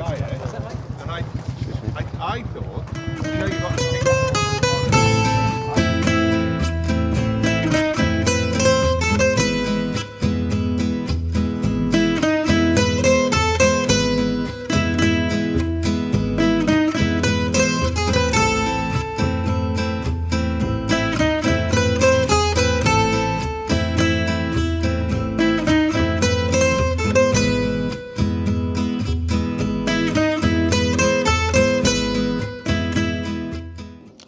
tyre, and I thought, you know, you've got to pick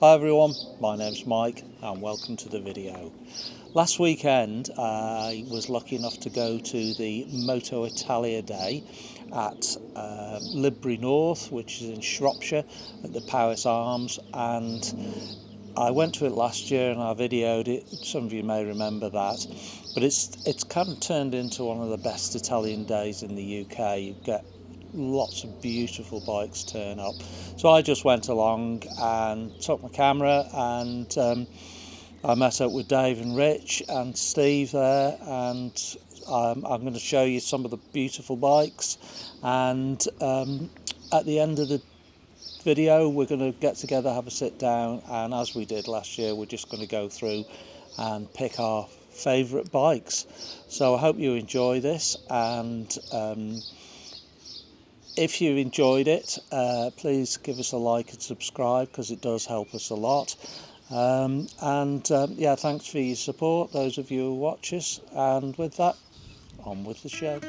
Hi everyone, my name's Mike and welcome to the video. Last weekend I was lucky enough to go to the Moto Italia day at Lidbury North, which is in Shropshire at the Powys Arms, and I went to it last year and I videoed it. Some of you may remember that, but it's kind of turned into one of the best Italian days in the UK. You get lots of beautiful bikes turn up, so I just went along and took my camera, and I met up with Dave and Rich and Steve there, and I'm going to show you some of the beautiful bikes, and at the end of the video we're going to get together, have a sit down, and as we did last year we're just going to go through and pick our favourite bikes. So I hope you enjoy this, and if you enjoyed it, please give us a like and subscribe, because it does help us a lot. Yeah, thanks for your support, those of you who watch us. And with that, on with the show.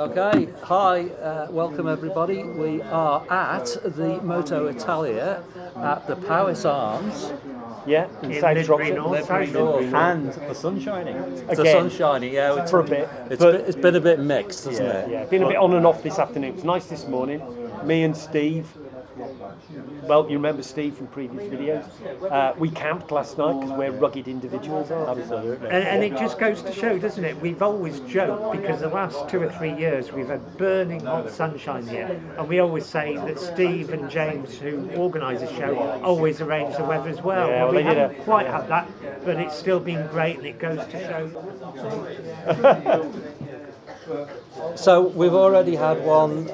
Okay, hi, welcome everybody. We are at the Moto Italia at the Powys Arms. Yeah, in South Ledbury Shropshire. North, South North. And the sun's shining. The sun's shining, yeah. It's, for a bit. It's been a bit mixed, hasn't it? Yeah, been a bit on and off this afternoon. It was nice this morning. Me and Steve, well, you remember Steve from previous videos. We camped last night because we're rugged individuals, aren't we? Absolutely. And it just goes to show, doesn't it? We've always joked because the last 2 or 3 years we've had burning hot sunshine here, and we always say that Steve and James, who organise the show, always arrange the weather as well. Yeah, well, well, we haven't quite had that, but it's still been great, and it goes to show. So we've already had one,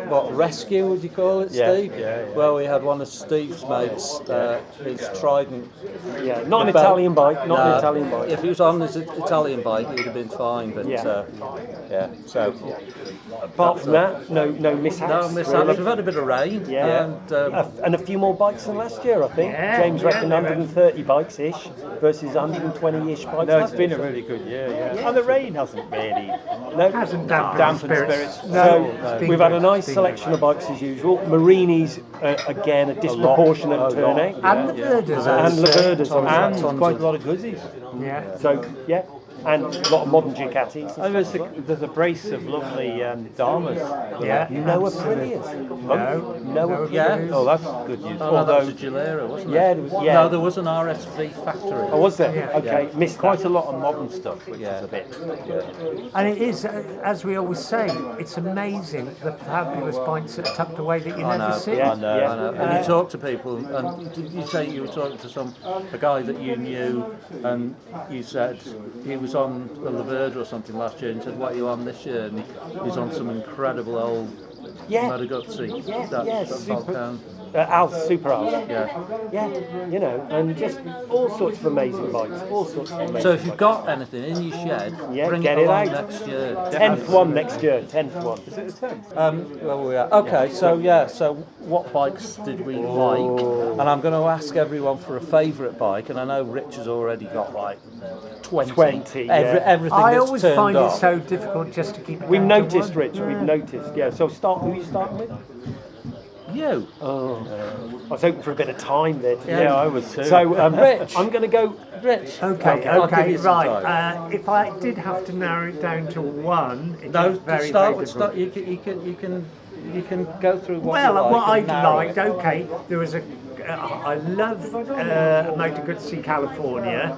what, rescue would you call it, Yeah, Steve? yeah. Well, we had one of Steve's mates, his Trident. Yeah, not an Italian bike, not an Italian bike. If he was on his Italian bike, he'd have been fine, but Yeah. so... Apart from that, no mishaps. No mishaps. really. We've had a bit of rain. Yeah, and a few more bikes than last year, I think. Yeah, James reckoned yeah. 130 bikes-ish versus 120-ish bikes. No, it's last been year, a so- really good year, yeah. And the rain hasn't really Hasn't dampened dampened spirits. spirits. No, So it's been we've had a good. nice It's been selection of bikes as usual. Marini's, again, a disproportionate turnout. good. And the Verdes. And Laverdas And on quite a lot of goodies. Yeah. So, yeah, and a lot of modern Ducatis. And there's a brace of lovely Dharmas. Yeah. Noah absolutely. Prillias. No. Yeah. Oh, that's good news. Oh, no, that was Although, a Gilera, wasn't Yeah, it? there was- yeah. No, there was an RSV factory. Oh, was there? Yeah. Okay, missed quite that. a lot of modern stuff, which Yeah. is a bit. And it is, as we always say, it's amazing the fabulous bikes that are tucked away that you never see. Yeah, I know. yeah. And you talk to people, and you say you were talking to a guy that you knew, and you said he was on a Laverde or something last year, and said, "What are you on this year?" And he's on some incredible old Moto Guzzi. Yeah, That super. Falcon. Alf, Super Alf. Yeah. Yeah, you know, and just all sorts of amazing bikes, all sorts of amazing So if you've bikes. got anything in your shed, Yeah, bring get it it along out. next year. 10th one next year, 10th one. Is it the 10th? Well, we are. Okay, so what bikes did we like? And I'm going to ask everyone for a favourite bike, and I know Rich has already got like 20. 20, yeah. Everything I that's always turned find it up. so difficult just to keep it We've down to noticed, one. Rich, we've noticed, yeah. So who are you starting with? You. I was hoping for a bit of time there. Yeah, I was too. So, Rich. I'm going to go... Rich. Okay, I'll give you some right. time. If I did have to narrow it down to one, it No, is very, start very with difficult. you can go through what Well, you like. what and I narrow liked, it. okay, there was I love Moto Guzzi California.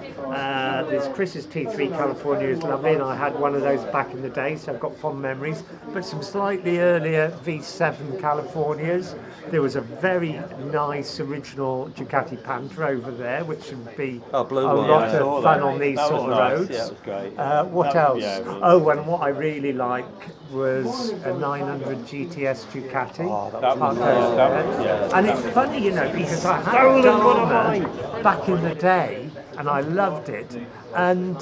There's Chris's T3 California is lovely, and I had one of those back in the day, so I've got fond memories. But some slightly earlier V7 Californias. There was a very nice original Ducati Panther over there, which would be Oh, blue a one, lot yeah, I saw of fun that. on these That sort was of nice, roads. yeah, it was great. What That- else? yeah, really. Oh, and what I really like was a 900 GTS Ducati. That was nice. That was, yeah. And it's funny, you know, because I had a Dharma back in the day, and I loved it. And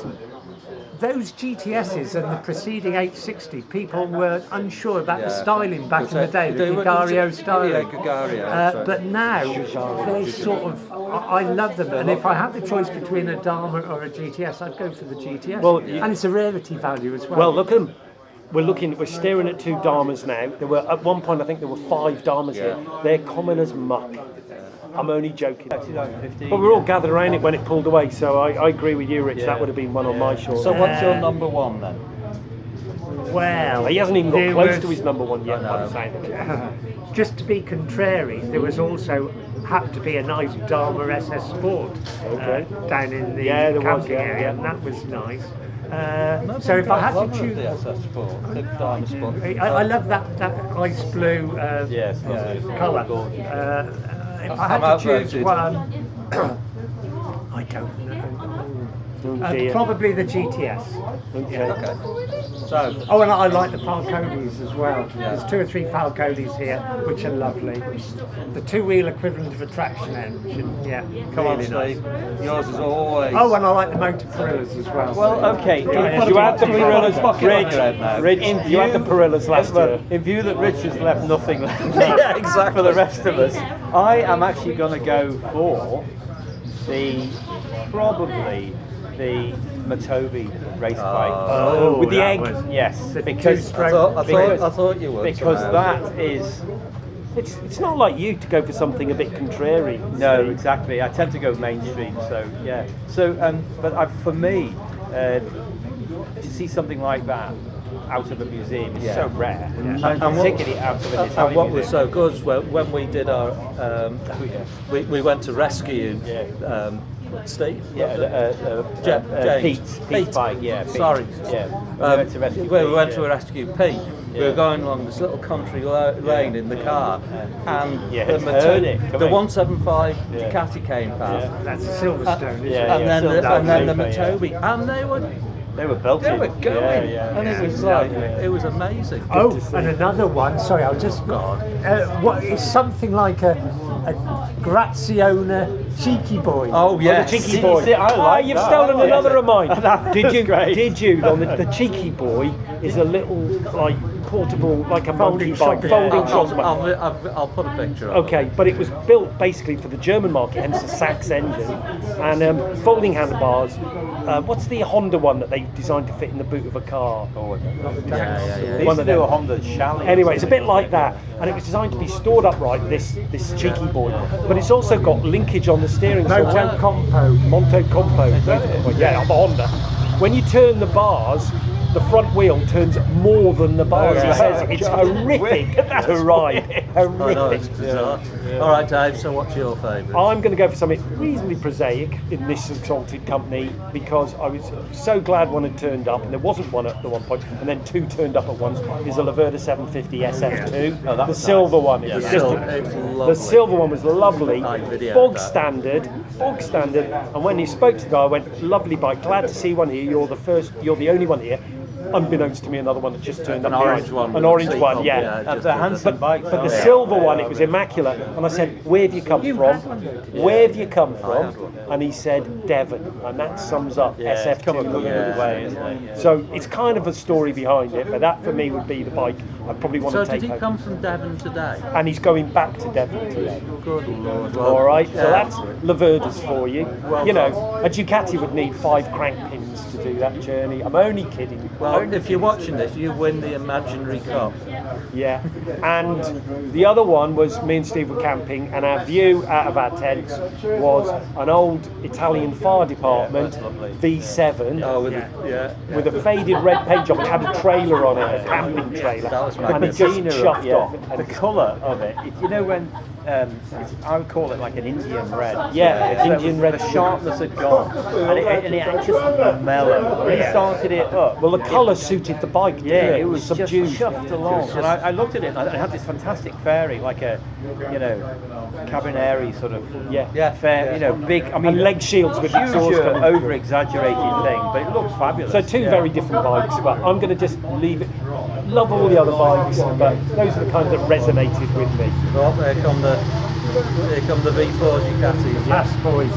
those GTSs and the preceding 860, people were unsure about the Yeah. styling back in the day, the They were- Gregario styling. Yeah, Gregario, that's right. But now, they sort of, I love them. And if I had the choice between a Dharma or a GTS, I'd go for the GTS. Well, and it's a rarity value as well. Well, look at them. We're staring at 2 Dharmas now. There were, at one point, I think there were 5 Dharmas here. They're common as muck. I'm only joking. 15. But we're all gathered around it when it pulled away, so I agree with you, Rich. That would have been one on my short. So what's your number one then? Well, He hasn't even got there close was- to his number one yet, by the sound of it. Just to be contrary, there was also happened to be a nice Dharma SS Sport down in the Yeah, there was, camping yeah. area, and that was nice. So if I had to choose, the SS Sport, the Dharma Sport. I love that ice blue Yes, colour. If I had to choose outvoted. one, I don't know. Oh, dear. Probably the GTS. Okay. So, Oh, and I like the Falcones as well. There's 2 or 3 Falcones here, which are lovely. The 2-wheel equivalent of a traction engine. Yeah, come on, really nice. Steve. Yours is always. Oh, and I like the Motor Perillas as well. Well, okay. Yeah, You had the You've got a bucket on Perillas, your head now. Rich. You had the Perillas last year. In view that Rich has left nothing left Yeah, exactly. for the rest of us, I am actually going to go for probably the Motobi race bike. Oh, with the that egg. was- Yes, The because two-stroke- I thought you would. because somehow. that is It's not like you to go for something a bit contrary. no, Steve. exactly. I tend to go mainstream, so yeah. So but for me, to see something like that out of a museum is so rare, and And what- particularly out of an And Italian what was museum. so good is when we did our, we went to rescue Steve. Pete's bike, yeah. Pete. Sorry. Yeah. We went to rescue we Pete, went yeah. to rescue Pete. We were going along this little country lane in the car, and Yeah, the, it's heard it the coming. 175 Ducati came past. That's a Silverstone, isn't Yeah, it? And then, Silver and then the Super, yeah. Motobi, and they were belting. they were going, Yeah. and it was like it was amazing. Oh, and another one. Sorry, I'll just. What is something like a Graziona cheeky boy? Oh yes, Cheeky boy. see, I like you've that. stolen I like another it. of mine. Did you? Great. Did you? On the cheeky boy is a little like portable, like a monkey bike, shopping folding bag. shopping bag. I'll put a picture of Okay, but it was built basically for the German market, hence the Sachs engine, and folding handlebars. What's the Honda one that they designed to fit in the boot of a car? They One used to of do them. a Honda Chalet. Anyway, it's a bit like that, and it was designed to be stored upright. This cheeky boy, but it's also got linkage on the steering. so Moto Compo. Monto Compo. Yeah, the Honda. When you turn the bars, the front wheel turns more than the bars. yeah. It says it's horrific to ride. I know, it's Horrific. bizarre. All right, Dave. So, what's your favourite? I'm going to go for something reasonably prosaic in this exalted company because I was so glad one had turned up, and there wasn't one at the one point, and then two turned up at once. Is a Laverda 750 SF2, Oh, that the was silver nice. one. It Yeah, was yeah. just It was the lovely. silver one was lovely, I videoed bog that. standard. And when he spoke to the guy, I went, "Lovely bike, glad to see one here. You're the only one here." Unbeknownst to me, another one that just turned up. An here. orange one. An orange See, one, yeah. That's a handsome bike. But the silver one, it was immaculate. And I said, "Where have you come from? Where have you come from?" And he said, "Devon." And that sums up It's SF2. come a good Yeah. way, isn't it? Yeah. So it's kind of a story behind it, but that for me would be the bike I probably want So, to did take he home. come from Devon today? And he's going back to Devon today. Good lord. All right, so yeah. that's Laverda's for you. Well You know, done. a Ducati would need 5 crank pins to do that journey. I'm only kidding. Well, Only if you're kidding. watching this, you win the imaginary cup. Yeah, and the other one was me and Steve were camping, and our view out of our tents was an old Italian fire department that's lovely. V7 Oh, with a faded red paint job. It had a trailer on it, a camping trailer, That was and it just patina chuffed yeah, off. the colour of it. You know when I would call it like an Indian red. Yeah, So Indian red. The sharpness had gone, and it just mellowed. When he started it up, Well, the colour suited the bike. Didn't yeah, it? it was subdued. just chuffed along. And I looked at it, and I had this fantastic fairing, like a, cabinary sort of, fair, big. I mean, And leg shields with huge, exhaust on. over-exaggerated thing, but it looks fabulous. So two very different bikes, but I'm going to just leave it. Love all the other bikes, but those are the kinds that resonated with me. Oh, here come the V4 Ducatis. Fast boys.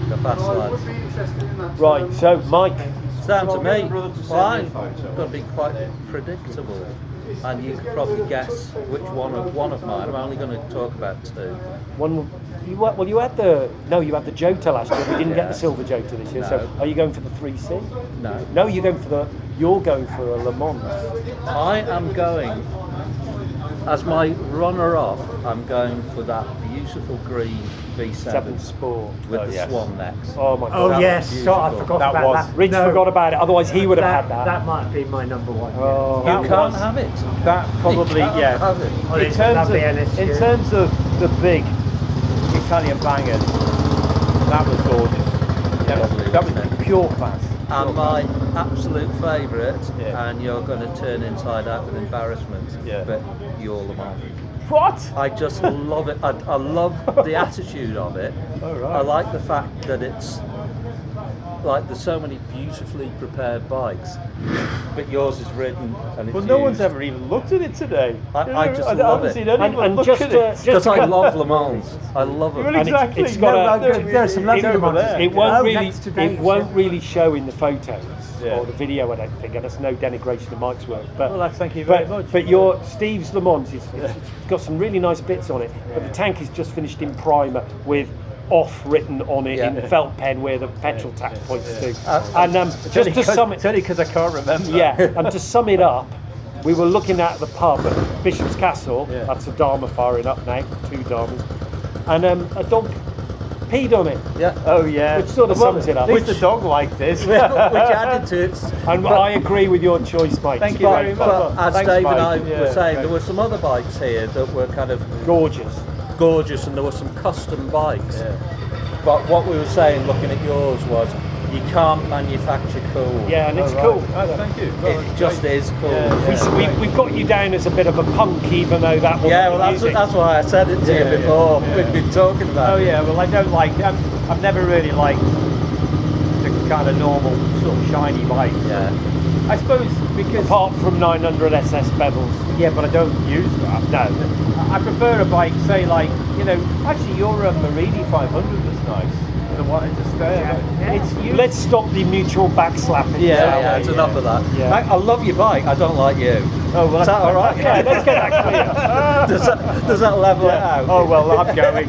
The fast lads. Right, so Mike, It's down to me. Well, I'm going to be quite predictable, and you could probably guess which one of mine. I'm only going to talk about two. you had the Jota last year. We didn't get the Yeah. silver Jota this year. No. So are you going for the 3C? No. No, you're going for a Le Mans. I am going, as my runner-up, I'm going for that beautiful green V7 7 Sport. with the swan necks. Oh my Oh God. yes, so I beautiful. forgot That about was. that. Rich No, forgot about it. Otherwise, he would have had that. That might be my number one. Oh, You That can't was- have it. That probably, You can't yeah. have it. Oh, In it's terms lovely of, NSU. in terms of the big Italian bangers, that was gorgeous. That was pure class. And my absolute favourite, Yeah. and you're going to turn inside out with embarrassment, Yeah. but you're Le Mans. What? I just love it. I love the attitude of it. Oh, right. I like the fact that it's like there's so many beautifully prepared bikes, but yours is ridden and it's Well, no one's used. ever even looked at it today. I just I love haven't it. seen anyone And look just at to- it. just Because I cut- love Le Mans. I love them. Well, And exactly. it's got No, a. there's some lovely over ones. there. It won't Oh, really. next to Dave's, It won't yeah. really show in the photos Yeah. or the video. I don't think, and that's no denigration of Mike's work. But Well, thank you very but, much. But your Steve's Le Mans it's got some really nice bits on it. But the tank is just finished in primer with off written on it in Yeah. felt pen where the petrol tap points to. And just to sum it, It's only because I can't remember. yeah, and to sum it up, we were looking at the pub at Bishop's Castle. Yeah. That's a Dharma firing up now, 2 Dharmas, and a dog peed on it. Yeah. Oh yeah, which sort of sums it up. At least the dog liked this. Which added to it. And I agree with your choice, mate. Thank you Spot very on. much. But as Thanks, Dave and Mike. I Yeah, were saying, great. there were some other bikes here that were kind of Gorgeous. gorgeous, and there were some custom bikes. But what we were saying, looking at yours, was you can't manufacture cool. Yeah, and it's Oh, cool. right. Oh, thank you. Well, It that's just great. is cool. Yeah, We've got you down as a bit of a punk, even though that wasn't Yeah, well, the music. that's why I said it to Yeah, you before. yeah. We've been talking about Oh it. yeah, well I don't like. I've never really liked the kind of normal sort of shiny bikes. Yeah. I suppose because Apart from 900 SS bevels. yeah, but I don't use that. No. I prefer a bike, say like actually your Marini 500 was nice. The one just there. It's used. Let's stop the mutual backslapping. Yeah, shall yeah, we? it's enough of that. Yeah. I love your bike. I don't like you. Oh well, Is that all right? Yeah, let's get that clear. Does that level it out? Oh well, I'm going.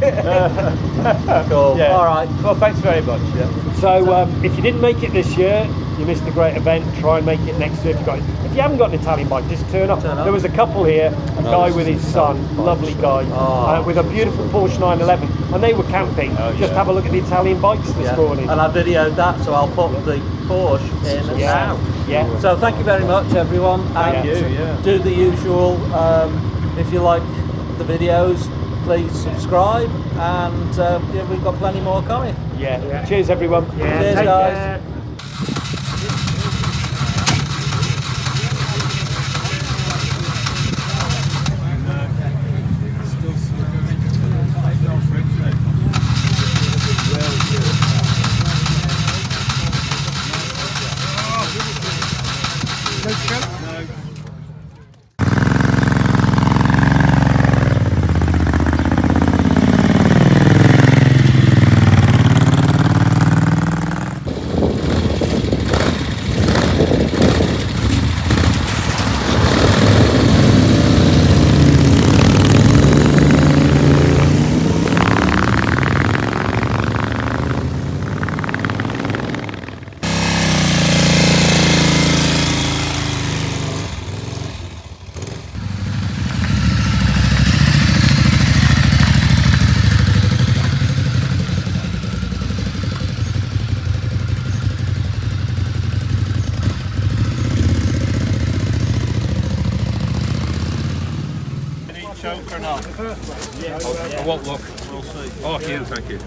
Cool. Yeah. All right. Well, thanks very much. Yeah. So if you didn't make it this year, you missed a great event. Try and make it next year if you got it. If you haven't got an Italian bike, just turn up. Turn up. There was a couple here, a guy this with his is son, some lovely bikes. guy, Oh. with a beautiful Porsche 911, and they were camping. Oh, Just yeah. have a look at the Italian bikes this Yeah. morning. And I videoed that, so I'll put the Porsche in Yeah. now. Yeah. So thank you very much, everyone. Thank And you, yeah. do the usual. If you like the videos, please subscribe, and yeah, we've got plenty more coming. Yeah. Cheers, everyone. Yeah, Cheers, take guys. care. Choke or not? I won't look. We'll see. Oh, Hugh, thank you.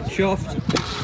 Chuffed.